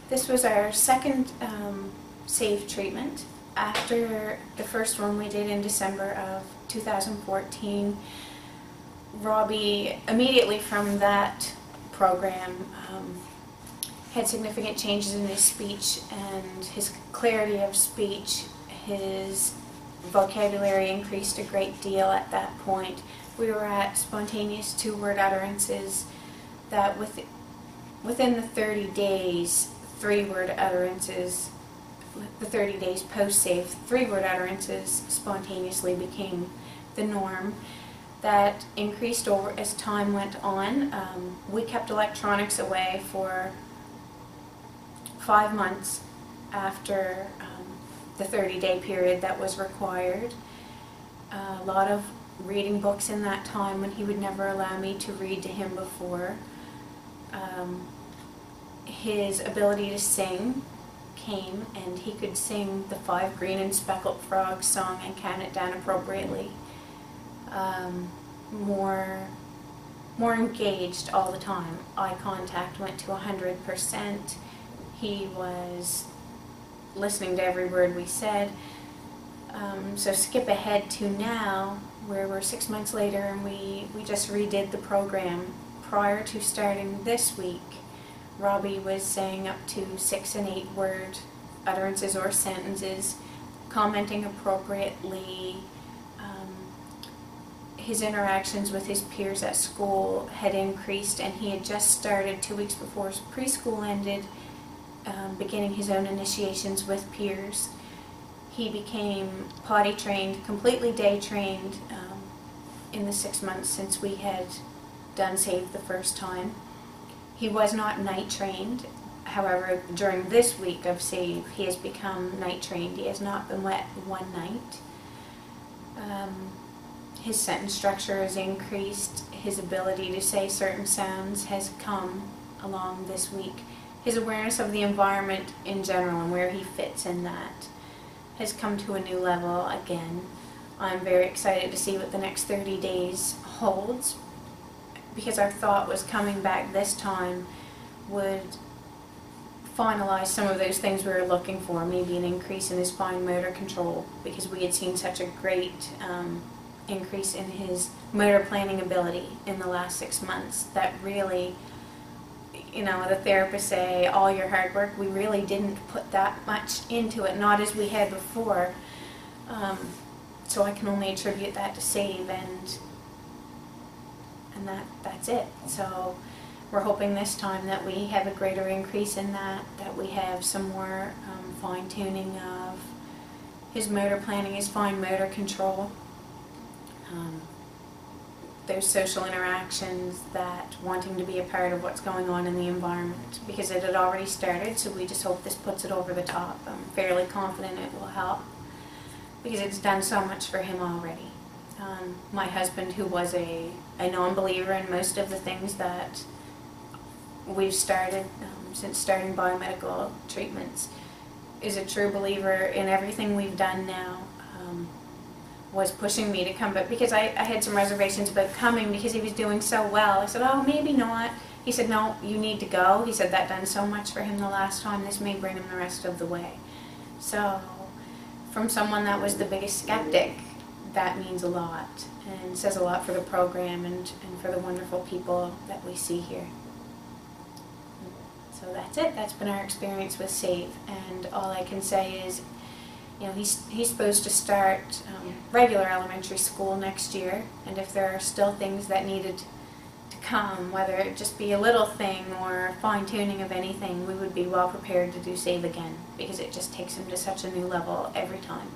This was our second SAVE treatment. After the first one we did in December of 2014, Robbie, immediately from that program, had significant changes in his speech and his clarity of speech. His vocabulary increased a great deal at that point. We were at spontaneous two-word utterances that within the 30 days, three-word utterances, the 30 days post-SAVE, three-word utterances spontaneously became the norm. That increased over as time went on. We kept electronics away for 5 months after the 30-day period that was required. A lot of reading books in that time when he would never allow me to read to him before. His ability to sing came, and he could sing the 5 Green and Speckled Frogs song and count it down appropriately. More engaged all the time. Eye contact went to 100%. He was listening to every word we said. So skip ahead to now, where we're 6 months later, and we just redid the program. Prior to starting this week, Robbie was saying up to 6 and 8 word utterances or sentences, commenting appropriately. His interactions with his peers at school had increased, and he had just started 2 weeks before his preschool ended, beginning his own initiations with peers. He became potty trained, completely day trained in the 6 months since we had done SAVE the first time. He was not night trained. However, during this week of SAVE, he has become night trained. He has not been wet one night. His sentence structure has increased. His ability to say certain sounds has come along this week. His awareness of the environment in general and where he fits in that has come to a new level again. I'm very excited to see what the next 30 days holds, because our thought was coming back this time would finalize some of those things we were looking for, maybe an increase in his fine motor control, because we had seen such a great increase in his motor planning ability in the last 6 months that really, you know, the therapists say all your hard work, we really didn't put that much into it, not as we had before. So I can only attribute that to SAVE, and that's it. So we're hoping this time that we have a greater increase in that we have some more fine-tuning of his motor planning, his fine motor control. Those social interactions, that wanting to be a part of what's going on in the environment, because it had already started, so we just hope this puts it over the top. I'm fairly confident it will help, because it's done so much for him already. My husband, who was a non-believer in most of the things that we've started since starting biomedical treatments, is a true believer in everything we've done now. Was pushing me to come, but because I had some reservations about coming because he was doing so well. I said, oh, maybe not. He said, no, you need to go. He said that done so much for him the last time, this may bring him the rest of the way. So from someone that was the biggest skeptic, that means a lot, and says a lot for the program and for the wonderful people that we see here. So that's it. That's been our experience with SAVE, and all I can say is, you know, he's supposed to start regular elementary school next year, and if there are still things that needed to come, whether it just be a little thing or fine-tuning of anything, we would be well prepared to do SAVE again, because it just takes him to such a new level every time.